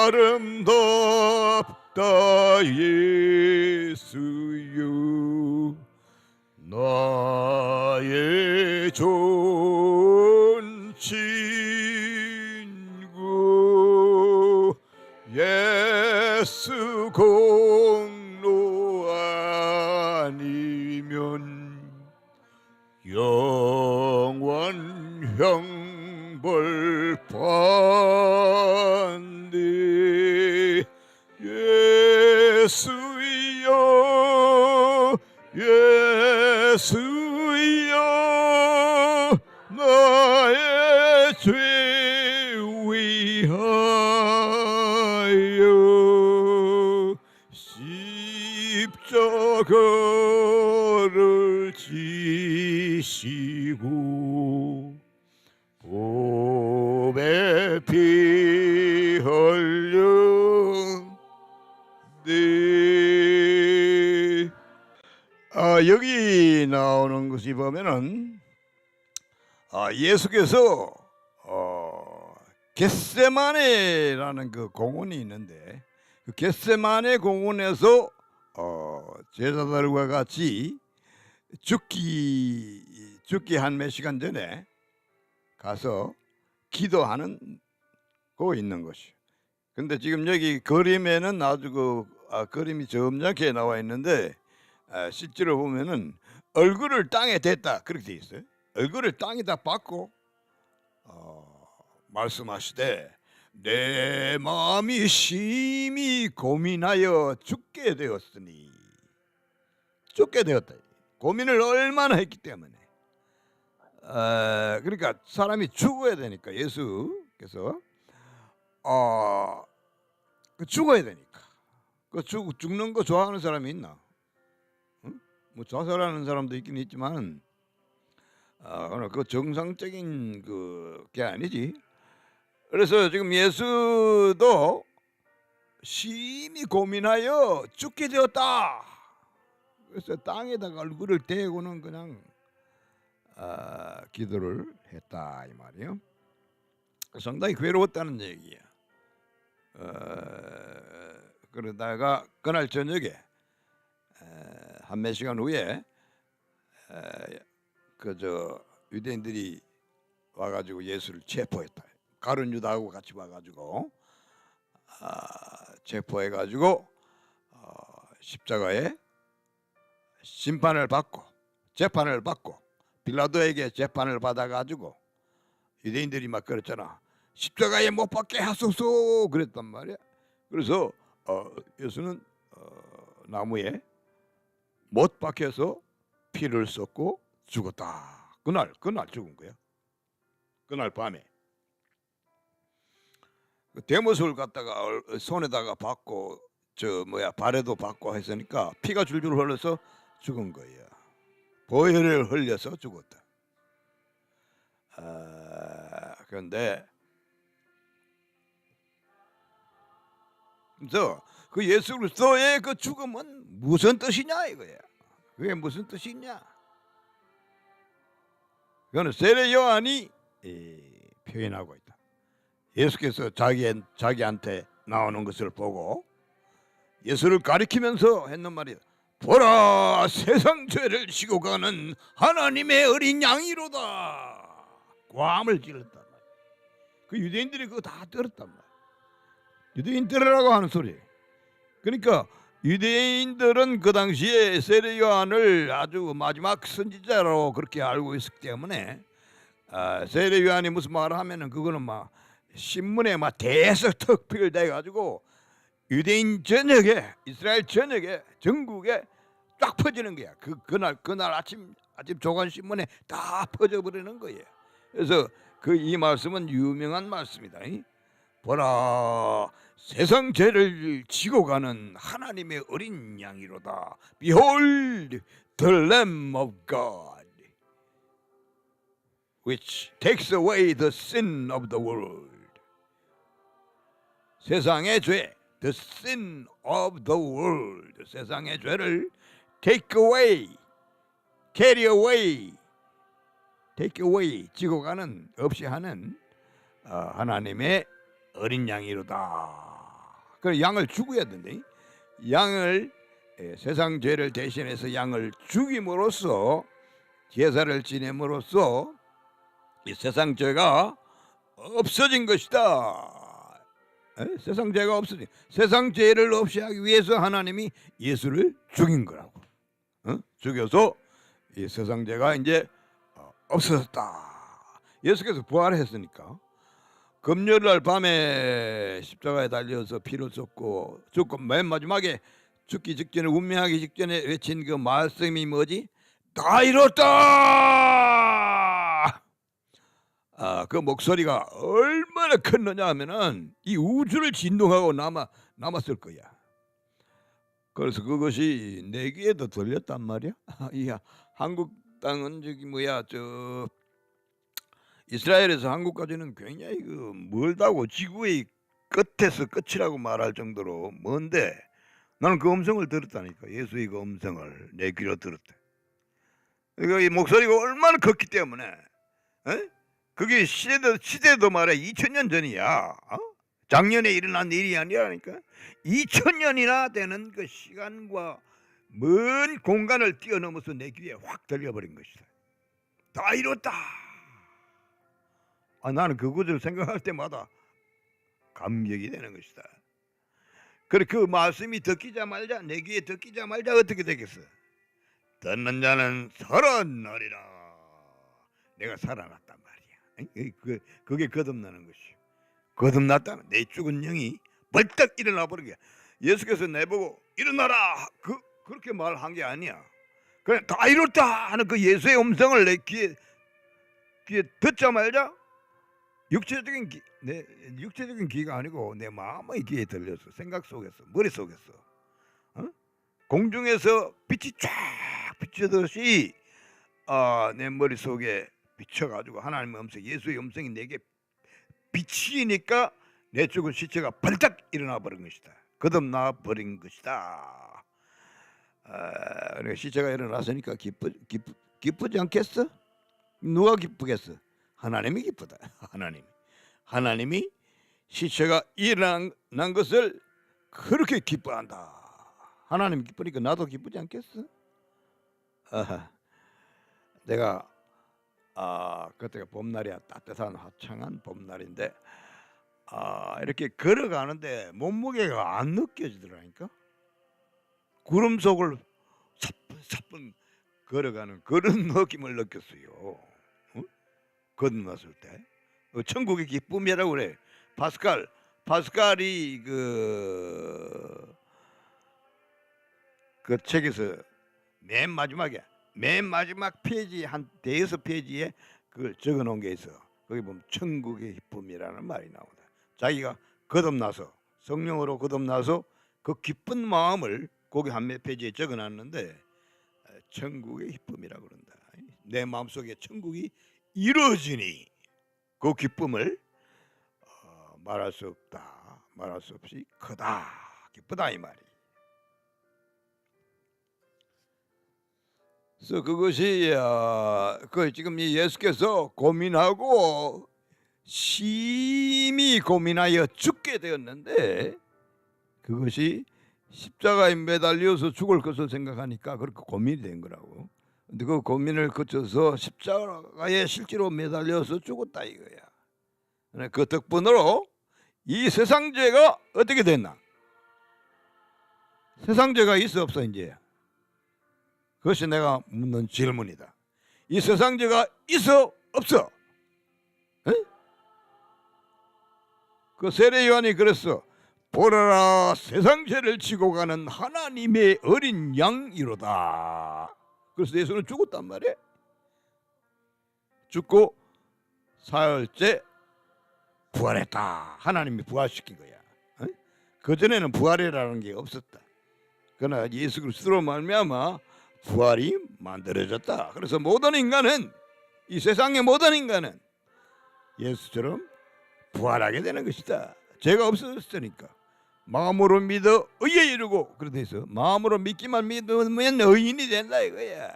아름답다 예수여 나의 존치 예수 공로 아니면 영원 형벌 판대. 예수여 예수여 나의 죄 위하여 십자가를 지시고 보배 피 흘려 네. 여기 나오는 것이 보면은 예수께서 겟세마네라는 그 공원이 있는데 그 겟세마네 공원에서 제자들과 같이 죽기 한 몇 시간 전에 가서 기도하는 거 있는 것이요. 근데 지금 여기 그림에는 아주 그림이 점잖게 나와 있는데 실제로 보면은 얼굴을 땅에 댔다 그렇게 돼 있어요. 얼굴을 땅에다 받고 말씀하시되 내 마음이 심히 고민하여 죽게 되었으니 죽게 되었다. 고민을 얼마나 했기 때문에 그러니까 사람이 죽어야 되니까 예수께서 죽어야 되니까 죽는 거 좋아하는 사람이 있나? 응? 뭐 자살하는 사람도 있긴 있지만 그 정상적인 그게 아니지. 그래서 지금 예수도 심히 고민하여 죽게 되었다. 그래서 땅에다가 얼굴을 대고는 그냥 기도를 했다 이 말이에요. 상당히 괴로웠다는 얘기야. 그러다가 그날 저녁에 한 몇 시간 후에 유대인들이 와가지고 예수를 체포했다. 가룟 유다하고 같이 와가지고 체포해가지고 십자가에 심판을 받고 재판을 받고 빌라도에게 재판을 받아가지고 유대인들이 막 그랬잖아. 십자가에 못 박게 하소서 그랬단 말이야. 그래서 예수는 나무에 못 박혀서 피를 쏟고 죽었다. 그날 죽은 거야. 그날 밤에 대못을 갖다가 손에다가 받고 발에도 받고 했으니까 피가 줄줄 흘러서 죽은 거야. 보혈을 흘려서 죽었다. 그런데 그래서 그 예수 그리스도의 그 죽음은 무슨 뜻이냐 이거야. 그게 무슨 뜻이냐? 그거는 세례 요한이 표현하고 있다. 예수께서 자기한테 나오는 것을 보고 예수를 가리키면서 했는 말이야. 보라, 세상 죄를 지고 가는 하나님의 어린 양이로다. 고함을 질렀단 말이야. 그 유대인들이 그거 다 들었단 말이야. 유대인 들으라고 하는 소리. 그러니까 유대인들은 그 당시에 세례 요한을 아주 마지막 선지자로 그렇게 알고 있었기 때문에 세례 요한이 무슨 말을 하면은 그거는 막 신문에 막 대해석 특필돼 가지고 유대인 전역에, 이스라엘 전역에, 전국에 쫙 퍼지는 거야. 그날 아침 조간 신문에 다 퍼져버리는 거예요. 그래서 이 말씀은 유명한 말씀이다. 보라, 세상 죄를 지고 가는 하나님의 어린 양이로다. Behold the Lamb of God, which takes away the sin of the world. 세상의 죄, the sin of the world. 세상의 죄를 take away, carry away, take away, 지고 가는, 없이 하는 하나님의 어린 양이로다. 그래 양을 죽어야 된대. 양을 세상 죄를 대신해서 양을 죽임으로써 제사를 지냄으로써 이 세상 죄가 없어진 것이다. 세상 죄가 없으니 세상 죄를 없이 하기 위해서 하나님이 예수를 죽인 거라고. 죽여서 이 세상 죄가 이제 없어졌다. 예수께서 부활했으니까 금요일날 밤에 십자가에 달려서 피를 쏟고 죽고 맨 마지막에 죽기 직전에 운명하기 직전에 외친 그 말씀이 뭐지? 다 이뤘다. 그 목소리가 얼마나 컸느냐 하면은 이 우주를 진동하고 남았을 거야. 그래서 그것이 내 귀에도 들렸단 말이야. 이 한국 땅은 저기 저 이스라엘에서 한국까지는 굉장히 그 멀다고 지구의 끝에서 끝이라고 말할 정도로 먼데 나는 그 음성을 들었다니까. 예수의 그 음성을 내 귀로 들었대. 그러니까 이 목소리가 얼마나 컸기 때문에 그게 시대도 말해 2000년 전이야. 작년에 일어난 일이 아니라니까. 2000년이나 되는 그 시간과 먼 공간을 뛰어넘어서 내 귀에 확 들려버린 것이다. 다 이뤘다. 나는 그것을 생각할 때마다 감격이 되는 것이다. 그래 그 말씀이 듣기자마자 내 귀에 듣기자마자 어떻게 되겠어? 듣는 자는 살아나리라. 내가 살아났단 말이야. 그게 거듭나는 것이요. 거듭났다면 내 죽은 영이 벌떡 일어나 버린 거야. 예수께서 내보고 일어나라 그렇게 말한 게 아니야. 그냥 다 이뤘다 하는 그 예수의 음성을 내 귀에 듣자마자 육체적인 귀가 아니고 내 마음의 귀에 들렸어. 생각 속에서, 머릿속에서. 공중에서 빛이 쫙 비추듯이 내 머릿속에 비춰가지고 하나님의 음성, 예수의 음성이 내게 비치니까 내 죽은 시체가 벌떡 일어나 버린 것이다. 거듭나 버린 것이다. 시체가 일어났으니까 기쁘지 않겠어? 누가 기쁘겠어? 하나님이 기쁘다. 하나님이 시체가 일어난 것을 그렇게 기뻐한다. 하나님 기쁘니까 나도 기쁘지 않겠어? 내가 그때가 봄날이야. 따뜻한 화창한 봄날인데 이렇게 걸어가는데 몸무게가 안 느껴지더라니까. 구름 속을 사뿐사뿐 걸어가는 그런 느낌을 느꼈어요. 거듭났을 때. 천국의 기쁨이라고 그래. 파스칼이 그 책에서 맨 마지막 페이지 한 대여섯 페이지에 그걸 적어놓은 게 있어. 거기 보면 천국의 기쁨이라는 말이 나온다. 자기가 거듭나서 성령으로 거듭나서 그 기쁜 마음을 거기 한 몇 페이지에 적어놨는데 천국의 기쁨이라고 그런다. 내 마음속에 천국이 이루어지니 그 기쁨을 말할 수 없다. 말할 수 없이 크다. 기쁘다 이 말이. 그래서 그것이 지금 이 예수께서 고민하고 심히 고민하여 죽게 되었는데 그것이 십자가에 매달려서 죽을 것을 생각하니까 그렇게 고민이 된 거라고. 근데 그 고민을 거쳐서 십자가에 실제로 매달려서 죽었다 이거야. 그 덕분으로 이 세상 죄가 어떻게 됐나? 세상 죄가 있어 없어 이제? 그것이 내가 묻는 질문이다. 이 세상 죄가 있어 없어? 그 세례 요한이 그랬어. 보라라 세상 죄를 지고 가는 하나님의 어린 양이로다. 그래서 예수는 죽었단 말이야. 죽고 사흘째 부활했다. 하나님이 부활시킨 거야. 그전에는 부활이라는 게 없었다. 그러나 예수 그리스도로 말미암아 부활이 만들어졌다. 그래서 모든 인간은 이 세상의 모든 인간은 예수처럼 부활하게 되는 것이다. 죄가 없어졌으니까 마음으로 믿어 의에 이르고 그렇게 해서 마음으로 믿기만 믿으면 의인이 된다 이거야.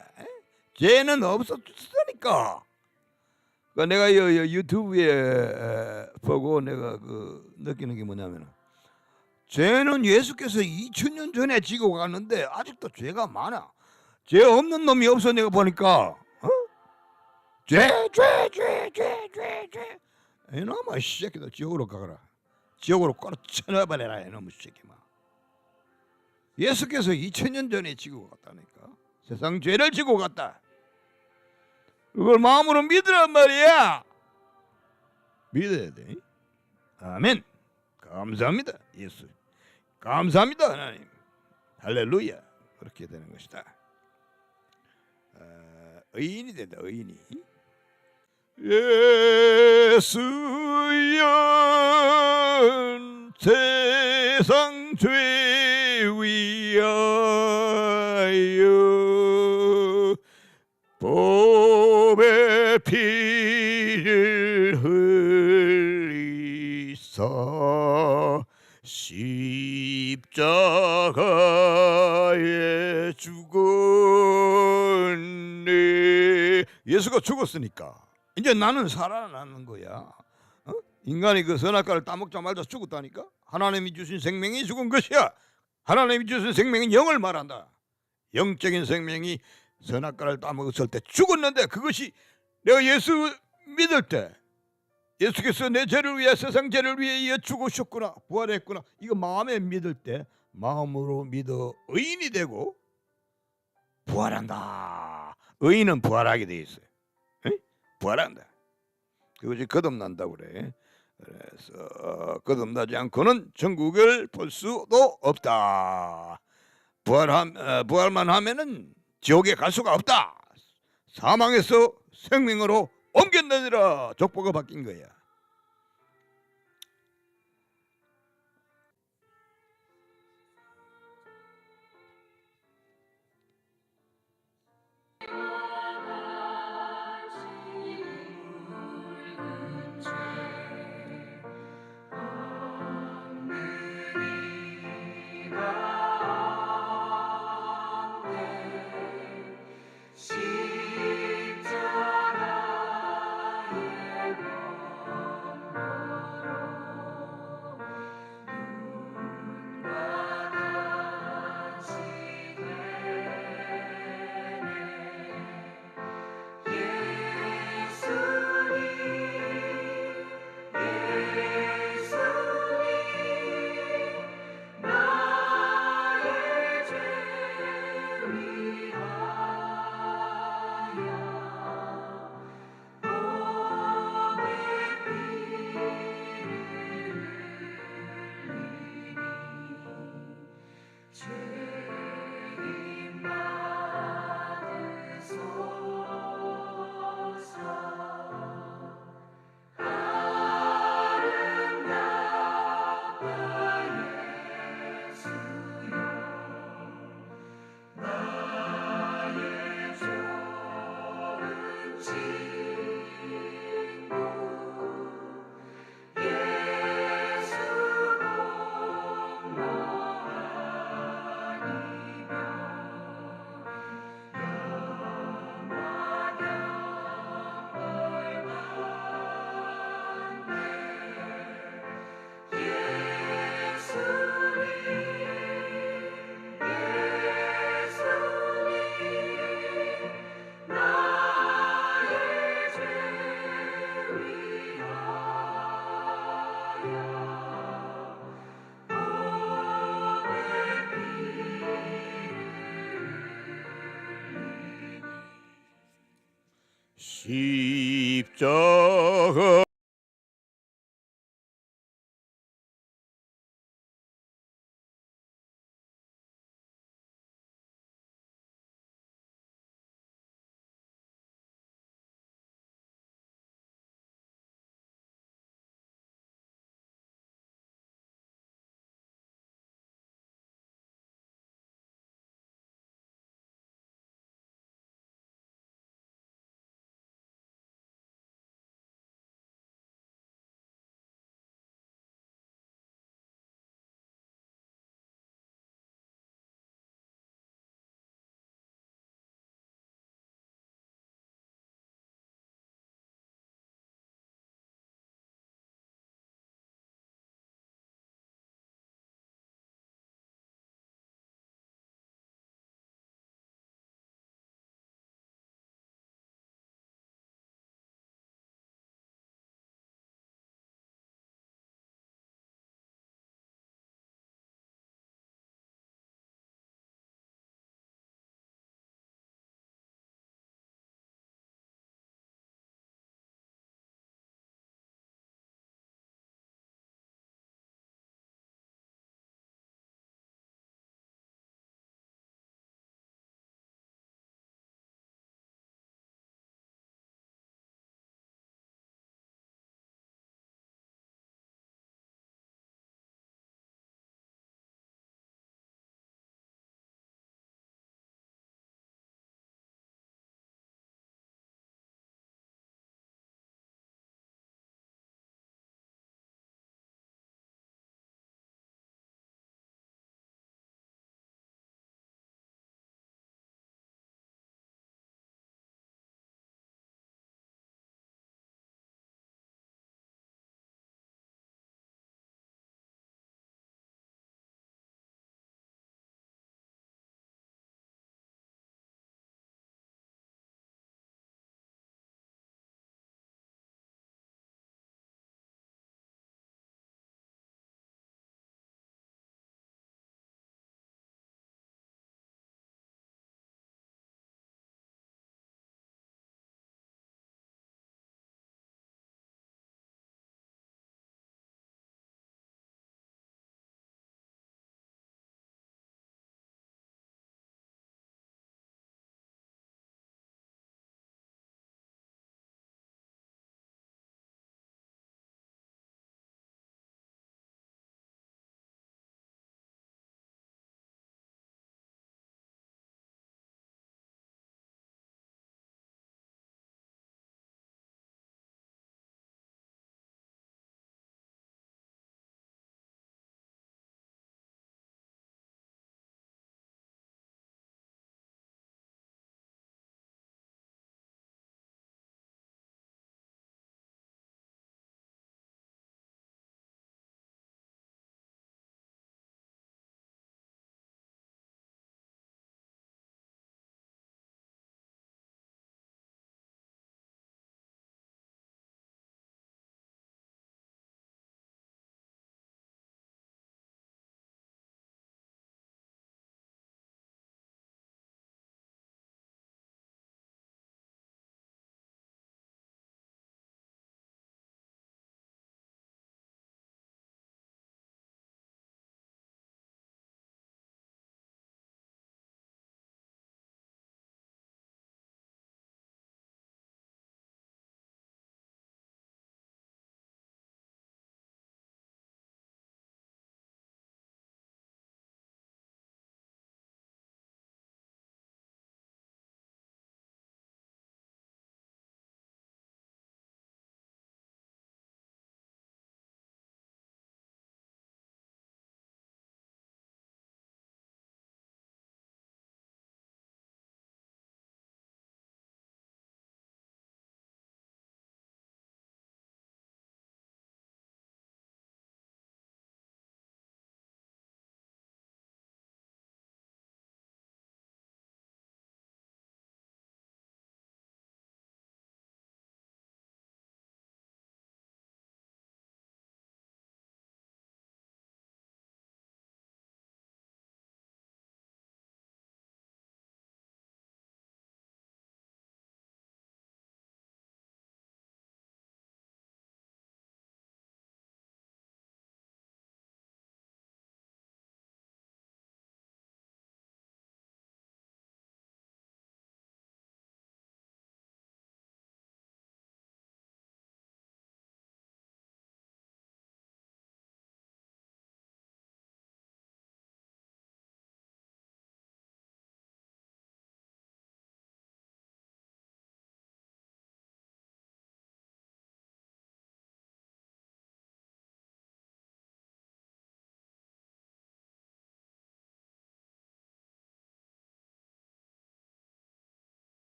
죄는 없어졌으니까. 그러니까 내가 유튜브에 보고 내가 느끼는 게 뭐냐면 죄는 예수께서 2000년 전에 지고 갔는데 아직도 죄가 많아. 죄 없는 놈이 없어. 내가 보니까 죄 이놈아 이 새끼들 지옥으로 가거라. 지옥으로 꽂혀내버려라 이놈의 새끼마. 예수께서 2000년 전에 지고 갔다니까. 세상 죄를 지고 갔다. 그걸 마음으로 믿으란 말이야. 믿어야 돼. 아멘. 감사합니다 예수. 감사합니다 하나님. 할렐루야. 그렇게 되는 것이다. 의인이 된다. 의인이. 예수여 세상 죄 위하여 보배 피를 흘리사 십자가에 죽었네. 예수가 죽었으니까 이제 나는 살아나는 거야. 인간이 그 선악과를 따먹자 말자 죽었다니까. 하나님이 주신 생명이 죽은 것이야. 하나님이 주신 생명은 영을 말한다. 영적인 생명이 선악과를 따먹었을 때 죽었는데, 그것이 내가 예수 믿을 때 예수께서 내 죄를 위해, 세상 죄를 위해 죽으셨구나, 부활했구나, 이거 마음에 믿을 때, 마음으로 믿어 의인이 되고 부활한다. 의인은 부활하게 돼 있어요. 에? 부활한다. 그것이 거듭난다고 그래. 그래서 거듭나지 않고는 천국을 볼 수도 없다. 부활만 하면은 지옥에 갈 수가 없다. 사망에서 생명으로 옮겼느니라. 족보가 바뀐 거야. 십자가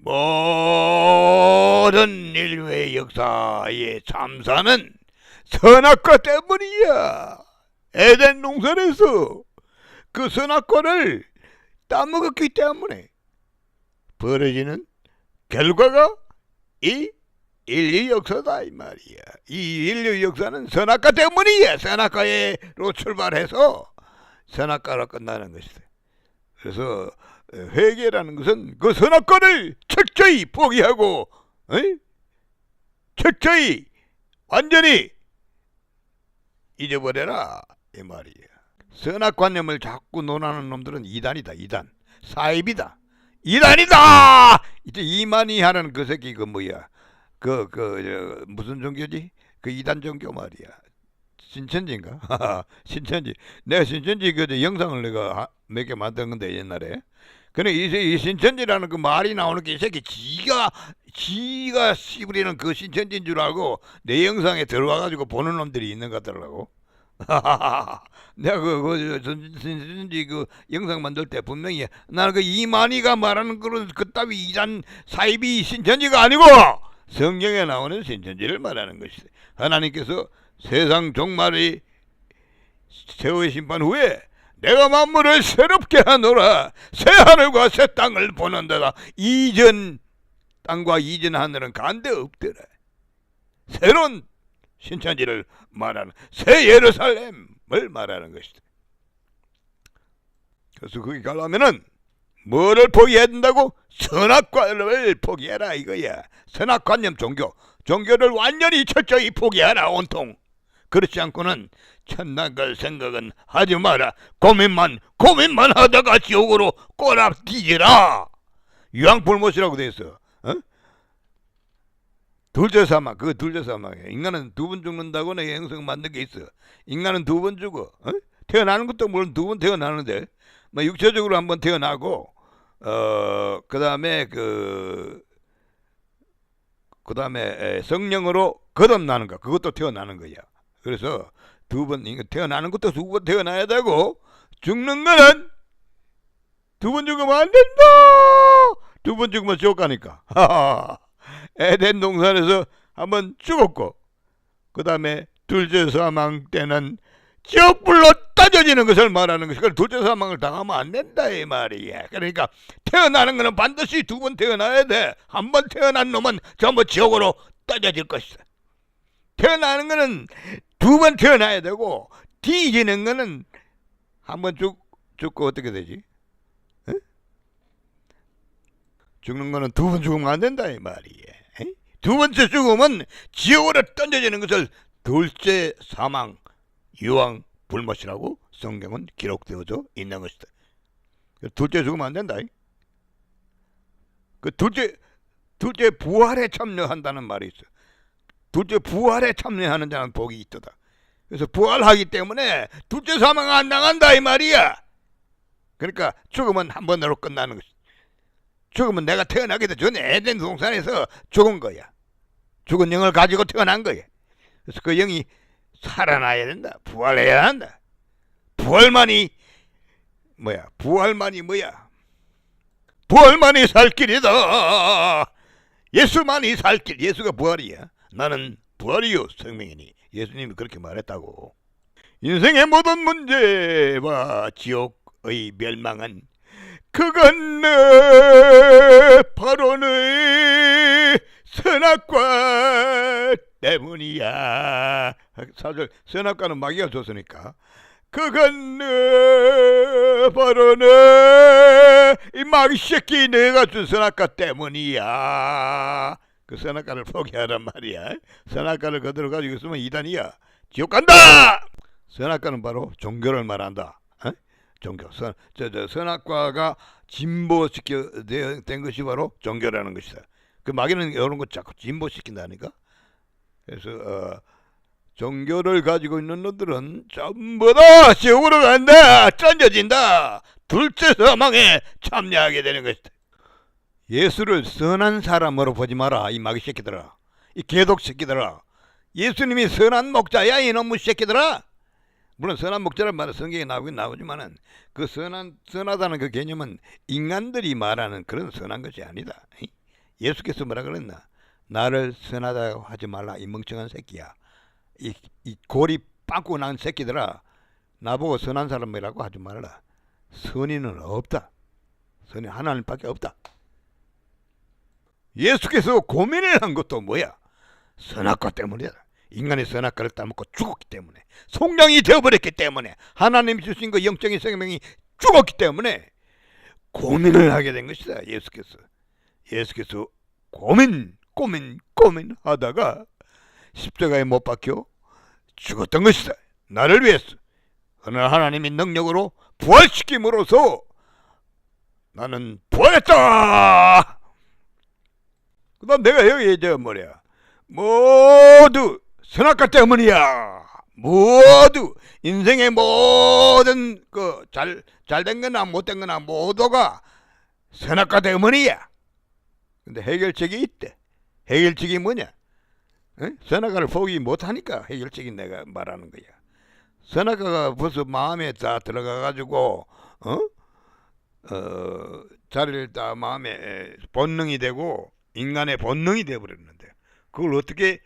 모든 인류의 역사의 참사는 선악과 때문이야. 에덴 동산에서 그 선악과를 따먹었기 때문에 벌어지는 결과가 이 인류 역사다 이 말이야. 이 인류 역사는 선악과 때문이야. 선악과로 출발해서 선악과로 끝나는 것이다. 그래서 회개라는 것은 그 선악과를 철저히 포기하고 철저히 완전히 잊어버려라 이 말이야. 선악관념을 자꾸 논하는 놈들은 이단이다. 이단 사입이다. 이단이다. 이제 이만희 하는 그 새끼 그 뭐야 무슨 종교지? 그 이단 종교 말이야. 신천지인가? 신천지. 내가 신천지 그 영상을 내가 몇 개 만든 건데 옛날에. 근데 이 신천지라는 그 말이 나오는 게 이 새끼 지가 씨부리는 그 신천지인 줄 알고 내 영상에 들어와가지고 보는 놈들이 있는 것 같더라고. 내가 신천지 그 영상 만들 때 분명히 나는 그 이만희가 말하는 그런 그따위 이단 사입이 신천지가 아니고 성경에 나오는 신천지를 말하는 것이다. 하나님께서 세상 종말의 최후의 심판 후에 내가 만물을 새롭게 하노라. 새 하늘과 새 땅을 보는 데다. 이전 땅과 이전 하늘은 간데 없더라. 새로운 신천지를 말하는 새 예루살렘을 말하는 것이다. 그래서 거기 가려면은 뭐를 포기해야 된다고? 선악과를 포기해라 이거야. 선악관념 종교를 완전히 철저히 포기하라 온통. 그렇지 않고는 천당갈 생각은 하지 마라. 고민만 하다가 지옥으로 꼬락 뒤지라. 유황불못이라고 돼 있어. 둘째 사망. 그거 둘째 사망이야. 인간은 두 번 죽는다고 내가 영성 만든 게 있어. 인간은 두 번 죽어. 태어나는 것도 물론 두 번 태어나는데 뭐 육체적으로 한 번 태어나고 그다음에 그다음에 성령으로 거듭나는 거. 그것도 태어나는 거야. 그래서 두 번 태어나는 것도 두 번 태어나야 되고 죽는 거는 두 번 죽으면 안 된다. 두 번 죽으면 지옥 가니까. 에덴 동산에서 한 번 죽었고 그다음에 둘째 사망 때는 지옥불로 따져지는 것을 말하는 것이. 그걸 둘째 사망을 당하면 안 된다 이 말이야. 그러니까 태어나는 것은 반드시 두 번 태어나야 돼. 한 번 태어난 놈은 전부 지옥으로 따져질 것이다. 태어나는 것은 두 번 태어나야 되고 뒤지는 것은 한 번 죽고 어떻게 되지? 죽는 거는 두 번 죽으면 안 된다 이 말이야. 두 번째 죽으면 지옥으로 던져지는 것을 둘째 사망 유황 불못이라고 성경은 기록되어져 있는 것이다. 둘째 죽으면 안 된다. 그 둘째 부활에 참여한다는 말이 있어. 둘째 부활에 참여하는 자는 복이 있도다. 그래서 부활하기 때문에 둘째 사망 안 당한다 이 말이야. 그러니까 죽으면 한 번으로 끝나는 것이다. 죽으면 내가 태어나기도 전에 에덴 동산에서 죽은 거야. 죽은 영을 가지고 태어난 거야. 그래서 그 영이 살아나야 된다. 부활해야 한다. 부활만이 뭐야? 부활만이 살 길이다. 예수만이 살 길. 예수가 부활이야. 나는 부활이요 생명이니. 예수님이 그렇게 말했다고. 인생의 모든 문제와 지옥의 멸망은 그건 바로 너 선악과 때문이야. 사실 선악과는 마귀가 줬으니까. 그건 바로 이 마귀 새끼 내가 준 선악과 때문이야. 그 선악과를 포기하란 말이야. 선악과를 그대로 가지고 있으면 이단이야. 지옥 간다. 선악과는 바로 종교를 말한다. 종교. 선악과가 진보시켜 된 것이 바로 종교라는 것이다. 그 마귀는 이런 거 자꾸 진보시킨다니까. 그래서 종교를 가지고 있는 놈들은 전부 다 지옥으로 간다. 던져진다. 둘째 사망에 참여하게 되는 것이다. 예수를 선한 사람으로 보지 마라. 이 마귀 새끼들아. 이 개독 새끼들아. 예수님이 선한 목자야 이놈의 새끼들아. 물론 선한 목자란 말은 성경에 나오긴 나오지만은 그 선하다는 그 개념은 인간들이 말하는 그런 선한 것이 아니다. 예수께서 뭐라 그랬나? 나를 선하다고 하지 말라 이 멍청한 새끼야. 이 골이 빵꾸 난 새끼들아, 나보고 선한 사람이라고 하지 말라. 선인은 없다. 선인 하나님밖에 없다. 예수께서 고민을 한 것도 뭐야? 선악과 때문이다. 인간의 선악과를 따먹고 죽었기 때문에, 속량이 되어버렸기 때문에, 하나님이 주신 그 영적인 생명이 죽었기 때문에 고민을 하게 된 것이다. 예수께서 고민하다가 십자가에 못 박혀 죽었던 것이다. 나를 위해서. 어느 하나님의 능력으로 부활시킴으로써 나는 부활했다. 그 다음 내가 여기 모두 선악과 때문이야. 모두 인생의 모든 그 잘된 거나 못된 거나 모두가 선악과 때문이야. 근데 해결책이 있대. 해결책이 뭐냐? 선악과를 포기 못하니까 해결책이 내가 말하는 거야. 선악과가 벌써 마음에 다 들어가가지고 자리를 다 마음에 본능이 되고 인간의 본능이 되어버렸는데 그걸 어떻게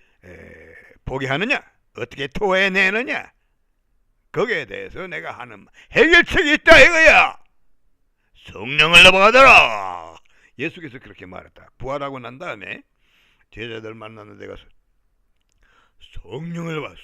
포기하느냐? 어떻게 토해내느냐? 거기에 대해서 내가 하는 해결책이 있다 이거야. 성령을 받아라. 예수께서 그렇게 말했다. 부활하고 난 다음에 제자들 만나는 데 가서 성령을 받았어.